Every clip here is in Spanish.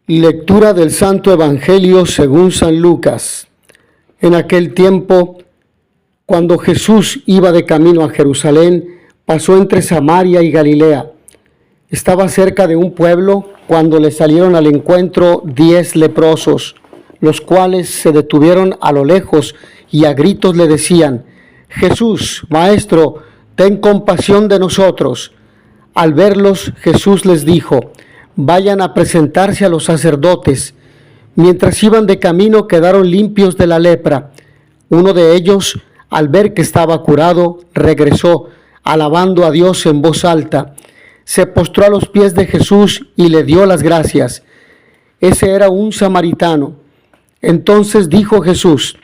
Lectura del Santo Evangelio según San Lucas. En aquel tiempo, cuando Jesús iba de camino a Jerusalén, pasó entre Samaria y Galilea. Estaba cerca de un pueblo cuando le salieron al encuentro 10 leprosos, los cuales se detuvieron a lo lejos y a gritos le decían: Jesús, Maestro, ten compasión de nosotros. Al verlos, Jesús les dijo: vayan a presentarse a los sacerdotes. Mientras iban de camino, quedaron limpios de la lepra. Uno de ellos, al ver que estaba curado, regresó, alabando a Dios en voz alta. Se postró a los pies de Jesús y le dio las gracias. Ese era un samaritano. Entonces dijo Jesús: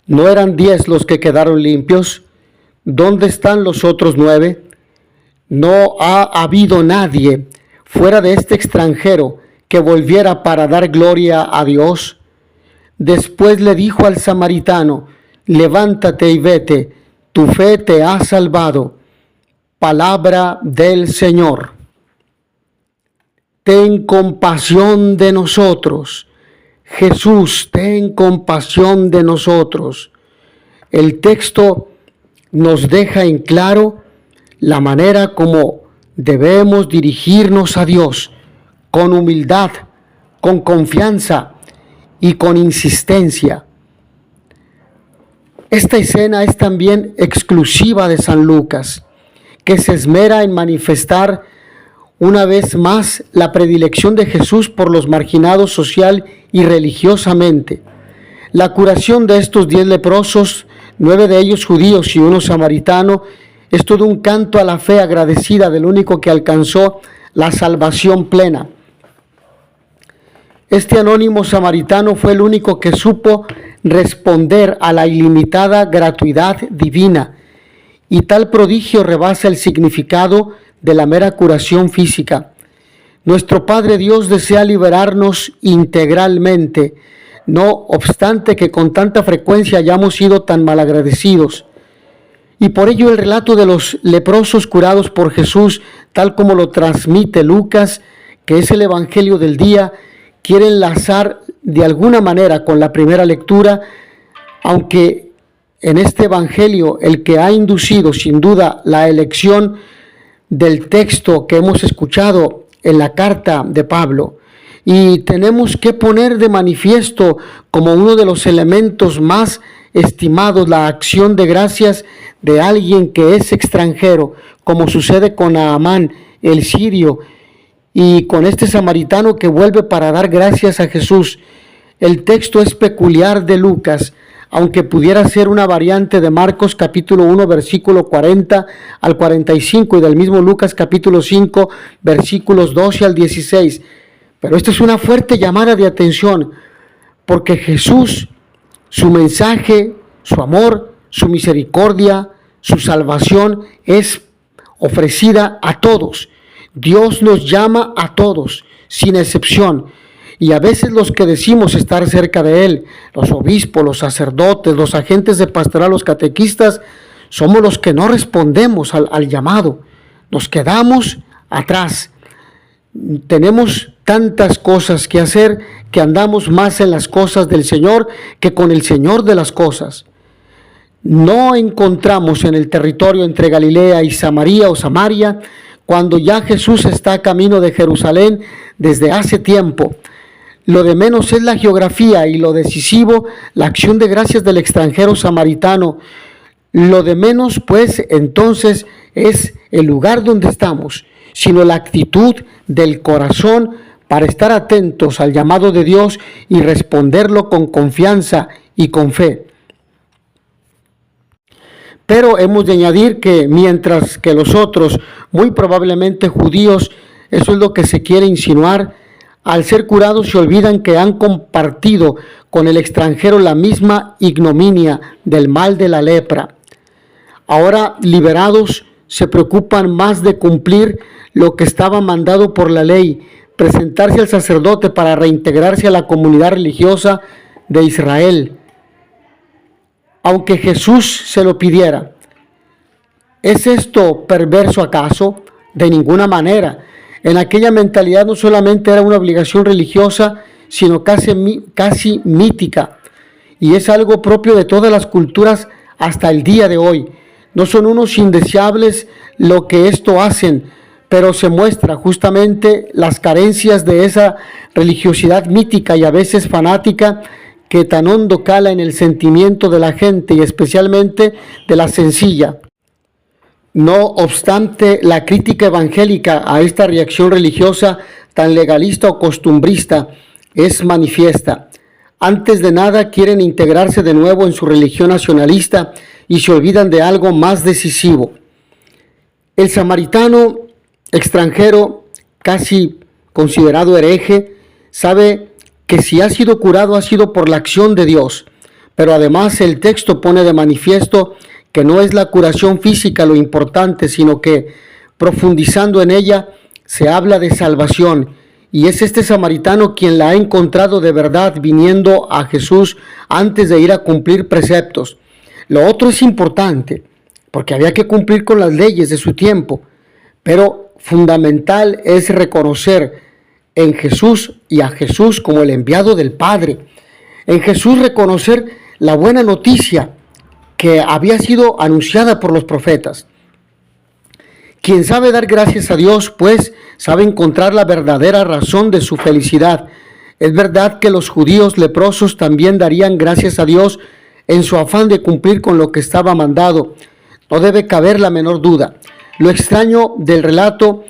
¿no eran 10 los que quedaron limpios? ¿Dónde están los otros 9? No ha habido nadie fuera de este extranjero que volviera para dar gloria a Dios. Después le dijo al samaritano: levántate y vete, tu fe te ha salvado. Palabra del Señor. Ten compasión de nosotros. Jesús, ten compasión de nosotros. El texto nos deja en claro la manera como debemos dirigirnos a Dios, con humildad, con confianza y con insistencia. Esta escena es también exclusiva de San Lucas, que se esmera en manifestar una vez más la predilección de Jesús por los marginados social y religiosamente. La curación de estos 10 leprosos, 9 de ellos judíos y uno samaritano, es todo un canto a la fe agradecida del único que alcanzó la salvación plena. Este anónimo samaritano fue el único que supo responder a la ilimitada gratuidad divina, y tal prodigio rebasa el significado de la mera curación física. Nuestro Padre Dios desea liberarnos integralmente, no obstante que con tanta frecuencia hayamos sido tan malagradecidos. Y por ello el relato de los leprosos curados por Jesús, tal como lo transmite Lucas, que es el Evangelio del día, quiere enlazar de alguna manera con la primera lectura, aunque en este Evangelio el que ha inducido sin duda la elección del texto que hemos escuchado en la carta de Pablo. Y tenemos que poner de manifiesto como uno de los elementos más estimados la acción de gracias de alguien que es extranjero, como sucede con Naamán, el sirio, y con este samaritano que vuelve para dar gracias a Jesús. El texto es peculiar de Lucas, aunque pudiera ser una variante de Marcos capítulo 1, versículo 40 al 45, y del mismo Lucas capítulo 5, versículos 12 al 16. Pero esta es una fuerte llamada de atención, porque Jesús, su mensaje, su amor, su misericordia, su salvación es ofrecida a todos. Dios nos llama a todos, sin excepción. Y a veces los que decimos estar cerca de Él, los obispos, los sacerdotes, los agentes de pastoral, los catequistas, somos los que no respondemos al llamado. Nos quedamos atrás. Tenemos tantas cosas que hacer que andamos más en las cosas del Señor que con el Señor de las cosas. No encontramos en el territorio entre Galilea y Samaria o Samaria, cuando ya Jesús está camino de Jerusalén desde hace tiempo. Lo de menos es la geografía y lo decisivo, la acción de gracias del extranjero samaritano. Lo de menos, pues, entonces, es el lugar donde estamos, sino la actitud del corazón para estar atentos al llamado de Dios y responderlo con confianza y con fe. Pero hemos de añadir que mientras que los otros, muy probablemente judíos, eso es lo que se quiere insinuar, al ser curados se olvidan que han compartido con el extranjero la misma ignominia del mal de la lepra. Ahora liberados, se preocupan más de cumplir lo que estaba mandado por la ley, presentarse al sacerdote para reintegrarse a la comunidad religiosa de Israel, aunque Jesús se lo pidiera. ¿Es esto perverso acaso? De ninguna manera. En aquella mentalidad no solamente era una obligación religiosa, sino casi mítica. Y es algo propio de todas las culturas hasta el día de hoy. No son unos indeseables lo que esto hacen, pero se muestra justamente las carencias de esa religiosidad mítica y a veces fanática que tan hondo cala en el sentimiento de la gente y especialmente de la sencilla. No obstante, la crítica evangélica a esta reacción religiosa tan legalista o costumbrista es manifiesta. Antes de nada quieren integrarse de nuevo en su religión nacionalista y se olvidan de algo más decisivo. El samaritano extranjero, casi considerado hereje, sabe que si ha sido curado ha sido por la acción de Dios, pero además el texto pone de manifiesto que no es la curación física lo importante, sino que profundizando en ella se habla de salvación. Y es este samaritano quien la ha encontrado de verdad viniendo a Jesús antes de ir a cumplir preceptos. Lo otro es importante, porque había que cumplir con las leyes de su tiempo, pero fundamental es reconocer en Jesús y a Jesús como el enviado del Padre. En Jesús reconocer la buena noticia que había sido anunciada por los profetas. Quien sabe dar gracias a Dios, pues, sabe encontrar la verdadera razón de su felicidad. Es verdad que los judíos leprosos también darían gracias a Dios en su afán de cumplir con lo que estaba mandado. No debe caber la menor duda. Lo extraño del relato,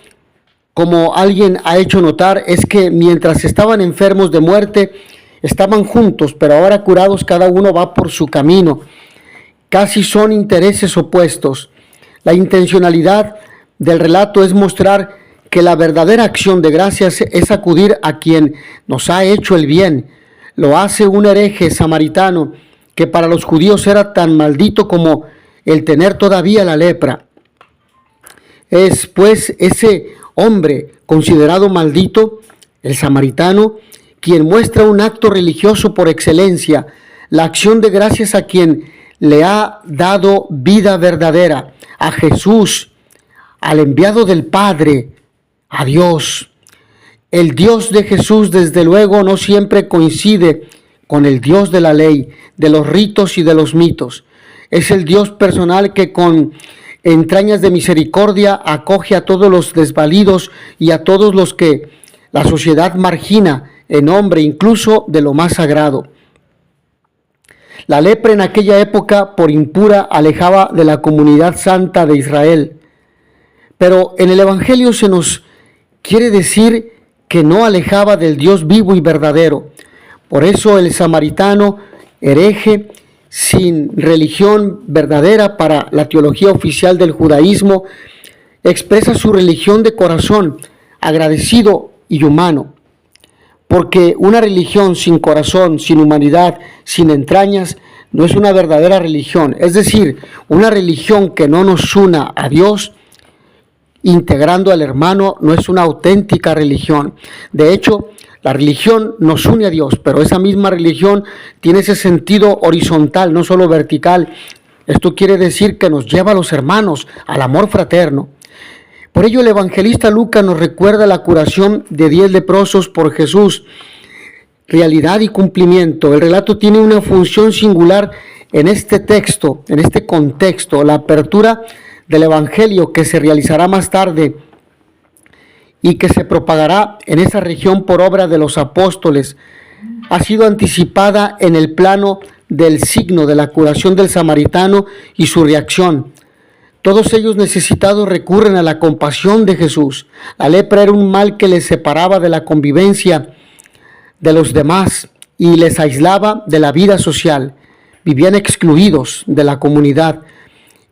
como alguien ha hecho notar, es que mientras estaban enfermos de muerte, estaban juntos, pero ahora curados cada uno va por su camino. Casi son intereses opuestos. La intencionalidad del relato es mostrar que la verdadera acción de gracias es acudir a quien nos ha hecho el bien. Lo hace un hereje samaritano que para los judíos era tan maldito como el tener todavía la lepra. Es pues ese hombre considerado maldito, el samaritano, quien muestra un acto religioso por excelencia, la acción de gracias a quien le ha dado vida verdadera, a Jesús, al enviado del Padre, a Dios. El Dios de Jesús, desde luego, no siempre coincide con el Dios de la ley, de los ritos y de los mitos. Es el Dios personal que con entrañas de misericordia acoge a todos los desvalidos y a todos los que la sociedad margina en nombre incluso de lo más sagrado. La lepra en aquella época, por impura, alejaba de la comunidad santa de Israel. Pero en el Evangelio se nos quiere decir que no alejaba del Dios vivo y verdadero. Por eso el samaritano, hereje, sin religión verdadera para la teología oficial del judaísmo, expresa su religión de corazón, agradecido y humano. Porque una religión sin corazón, sin humanidad, sin entrañas, no es una verdadera religión. Es decir, una religión que no nos una a Dios, integrando al hermano, no es una auténtica religión. De hecho, la religión nos une a Dios, pero esa misma religión tiene ese sentido horizontal, no solo vertical. Esto quiere decir que nos lleva a los hermanos, al amor fraterno. Por ello el evangelista Lucas nos recuerda la curación de 10 leprosos por Jesús. Realidad y cumplimiento. El relato tiene una función singular en este texto, en este contexto, la apertura del evangelio que se realizará más tarde y que se propagará en esa región por obra de los apóstoles, ha sido anticipada en el plano del signo de la curación del samaritano y su reacción. Todos ellos necesitados recurren a la compasión de Jesús. La lepra era un mal que les separaba de la convivencia de los demás y les aislaba de la vida social. Vivían excluidos de la comunidad.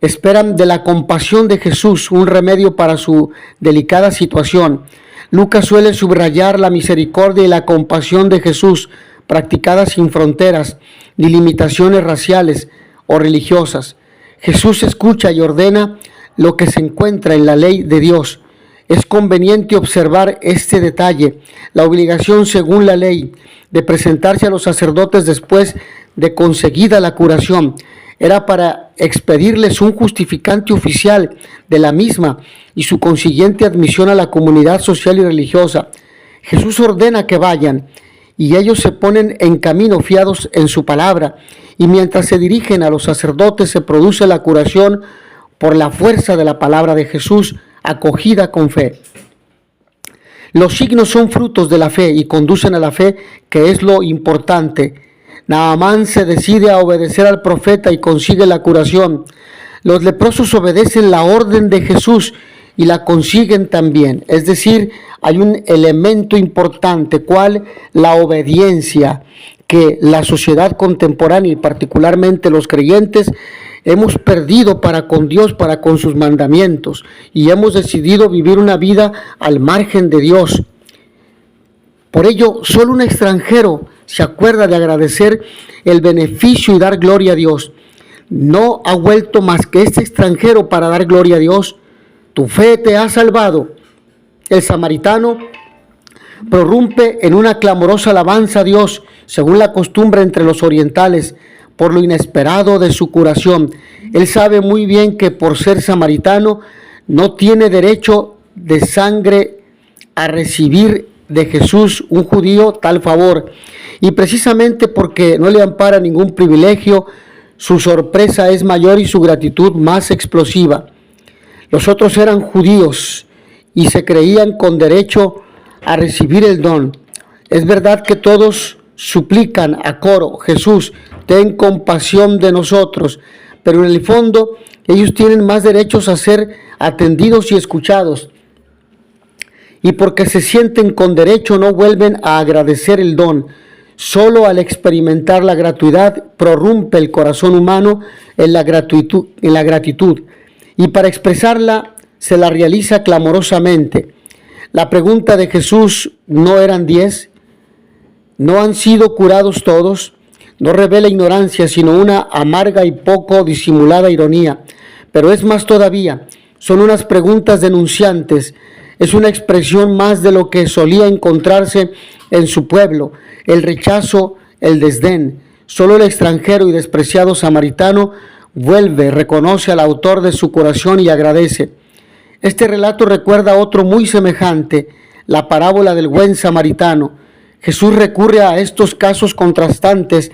Esperan de la compasión de Jesús un remedio para su delicada situación. Lucas suele subrayar la misericordia y la compasión de Jesús, practicadas sin fronteras ni limitaciones raciales o religiosas. Jesús escucha y ordena lo que se encuentra en la ley de Dios. Es conveniente observar este detalle, la obligación según la ley de presentarse a los sacerdotes después de conseguida la curación. era para expedirles un justificante oficial de la misma y su consiguiente admisión a la comunidad social y religiosa. Jesús ordena que vayan y ellos se ponen en camino fiados en su palabra, y mientras se dirigen a los sacerdotes se produce la curación por la fuerza de la palabra de Jesús, acogida con fe. Los signos son frutos de la fe y conducen a la fe, que es lo importante. Naamán se decide a obedecer al profeta y consigue la curación. Los leprosos obedecen la orden de Jesús y la consiguen también. Es decir, hay un elemento importante, ¿cuál? La obediencia, que la sociedad contemporánea y particularmente los creyentes hemos perdido para con Dios, para con sus mandamientos, y hemos decidido vivir una vida al margen de Dios. Por ello, solo un extranjero se acuerda de agradecer el beneficio y dar gloria a Dios. No ha vuelto más que este extranjero para dar gloria a Dios. Tu fe te ha salvado. El samaritano prorrumpe en una clamorosa alabanza a Dios, según la costumbre entre los orientales, por lo inesperado de su curación. Él sabe muy bien que por ser samaritano no tiene derecho de sangre a recibir de Jesús, un judío, tal favor. Y precisamente porque no le ampara ningún privilegio, su sorpresa es mayor y su gratitud más explosiva. Los otros eran judíos y se creían con derecho a recibir el don. Es verdad que todos suplican a coro: Jesús, ten compasión de nosotros, pero en el fondo ellos tienen más derechos a ser atendidos y escuchados. Y porque se sienten con derecho no vuelven a agradecer el don. Solo al experimentar la gratuidad prorrumpe el corazón humano en la gratitud, y para expresarla se la realiza clamorosamente. La pregunta de Jesús: ¿no eran 10? ¿No han sido curados todos? No revela ignorancia, sino una amarga y poco disimulada ironía. Pero es más todavía, son unas preguntas denunciantes. Es una expresión más de lo que solía encontrarse en su pueblo: el rechazo, el desdén. Solo el extranjero y despreciado samaritano vuelve, reconoce al autor de su curación y agradece. Este relato recuerda otro muy semejante, la parábola del buen samaritano. Jesús recurre a estos casos contrastantes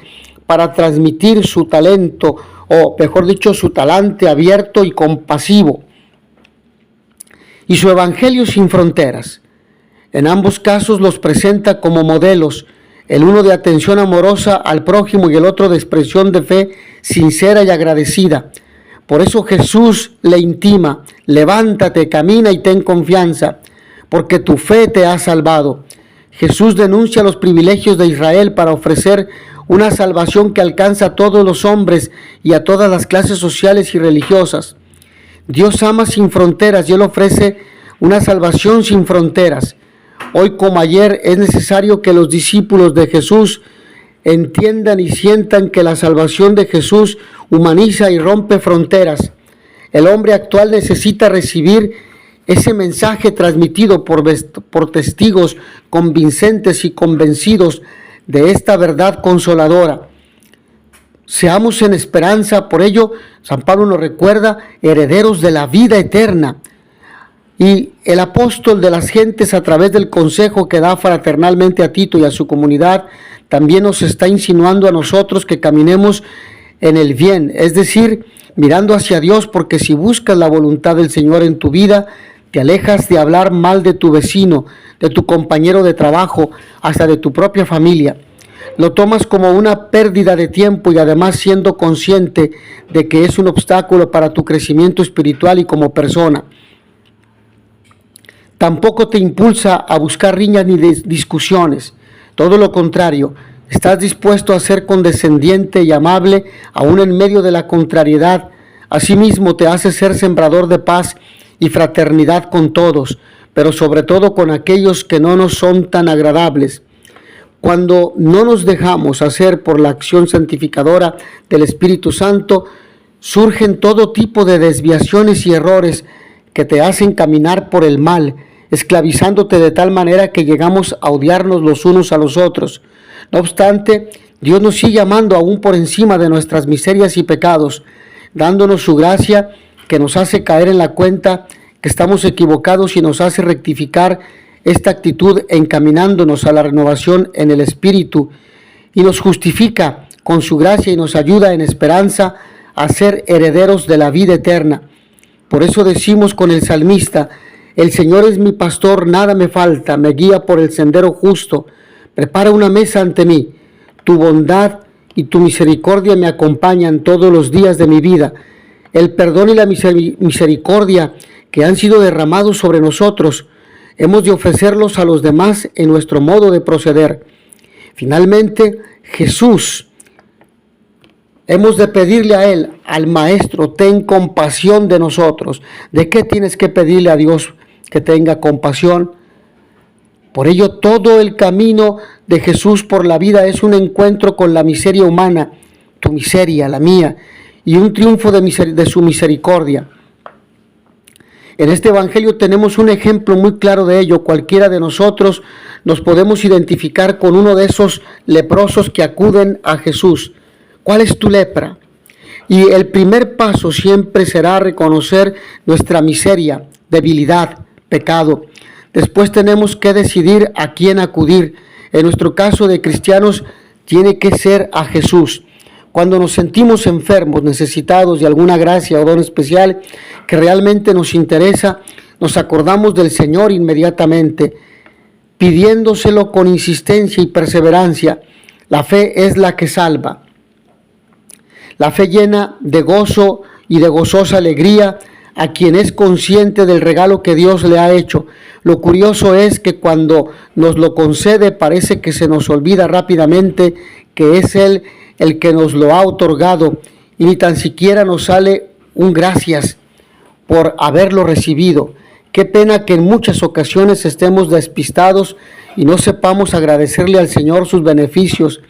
para transmitir su talento, o mejor dicho, su talante abierto y compasivo, y su evangelio sin fronteras. En ambos casos los presenta como modelos, el uno de atención amorosa al prójimo y el otro de expresión de fe sincera y agradecida. Por eso Jesús le intima: levántate, camina y ten confianza, porque tu fe te ha salvado. Jesús denuncia los privilegios de Israel para ofrecer una salvación que alcanza a todos los hombres y a todas las clases sociales y religiosas. Dios ama sin fronteras y Él ofrece una salvación sin fronteras. Hoy como ayer es necesario que los discípulos de Jesús entiendan y sientan que la salvación de Jesús humaniza y rompe fronteras. El hombre actual necesita recibir ese mensaje transmitido por testigos convincentes y convencidos de esta verdad consoladora. Seamos en esperanza, por ello San Pablo nos recuerda, herederos de la vida eterna. Y el apóstol de las gentes, a través del consejo que da fraternalmente a Tito y a su comunidad, también nos está insinuando a nosotros que caminemos en el bien, es decir, mirando hacia Dios, porque si buscas la voluntad del Señor en tu vida, te alejas de hablar mal de tu vecino, de tu compañero de trabajo, hasta de tu propia familia. Lo tomas como una pérdida de tiempo y además siendo consciente de que es un obstáculo para tu crecimiento espiritual y como persona. Tampoco te impulsa a buscar riñas ni discusiones. Todo lo contrario, estás dispuesto a ser condescendiente y amable aún en medio de la contrariedad. Asimismo te hace ser sembrador de paz y fraternidad con todos, pero sobre todo con aquellos que no nos son tan agradables. Cuando no nos dejamos hacer por la acción santificadora del Espíritu Santo, surgen todo tipo de desviaciones y errores que te hacen caminar por el mal, esclavizándote de tal manera que llegamos a odiarnos los unos a los otros. No obstante, Dios nos sigue amando aún por encima de nuestras miserias y pecados, dándonos su gracia que nos hace caer en la cuenta que estamos equivocados y nos hace rectificar esta actitud encaminándonos a la renovación en el Espíritu, y nos justifica con su gracia y nos ayuda en esperanza a ser herederos de la vida eterna. Por eso decimos con el salmista: el Señor es mi pastor, nada me falta, me guía por el sendero justo, prepara una mesa ante mí. Tu bondad y tu misericordia me acompañan todos los días de mi vida. El perdón y la misericordia que han sido derramados sobre nosotros, hemos de ofrecerlos a los demás en nuestro modo de proceder. Finalmente, Jesús, hemos de pedirle a Él, al Maestro: ten compasión de nosotros. ¿De qué tienes que pedirle a Dios que tenga compasión? Por ello, todo el camino de Jesús por la vida es un encuentro con la miseria humana, tu miseria, la mía, y un triunfo de su misericordia. En este Evangelio tenemos un ejemplo muy claro de ello. Cualquiera de nosotros nos podemos identificar con uno de esos leprosos que acuden a Jesús. ¿Cuál es tu lepra? Y el primer paso siempre será reconocer nuestra miseria, debilidad, pecado. Después tenemos que decidir a quién acudir. En nuestro caso de cristianos tiene que ser a Jesús. Cuando nos sentimos enfermos, necesitados de alguna gracia o don especial que realmente nos interesa, nos acordamos del Señor inmediatamente, pidiéndoselo con insistencia y perseverancia. La fe es la que salva. La fe llena de gozo y de gozosa alegría a quien es consciente del regalo que Dios le ha hecho. Lo curioso es que cuando nos lo concede parece que se nos olvida rápidamente que es Él el que nos lo ha otorgado, y ni tan siquiera nos sale un gracias por haberlo recibido. Qué pena que en muchas ocasiones estemos despistados y no sepamos agradecerle al Señor sus beneficios,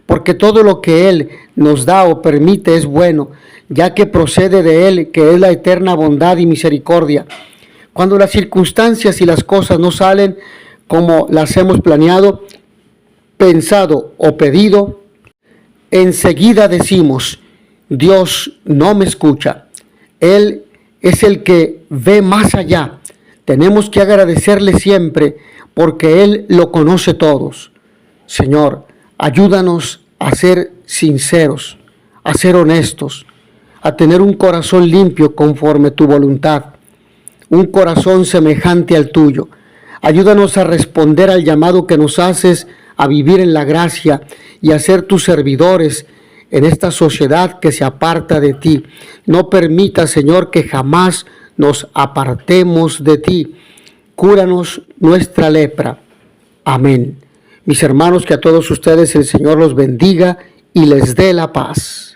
porque todo lo que Él nos da o permite es bueno, ya que procede de Él, que es la eterna bondad y misericordia. Cuando las circunstancias y las cosas no salen como las hemos planeado, pensado o pedido, enseguida decimos: Dios no me escucha. Él es el que ve más allá. Tenemos que agradecerle siempre porque Él lo conoce todos. Señor, ayúdanos a ser sinceros, a ser honestos, a tener un corazón limpio conforme tu voluntad, un corazón semejante al tuyo. Ayúdanos a responder al llamado que nos haces a vivir en la gracia y a ser tus servidores en esta sociedad que se aparta de ti. No permita, Señor, que jamás nos apartemos de ti. Cúranos nuestra lepra. Amén. Mis hermanos, que a todos ustedes el Señor los bendiga y les dé la paz.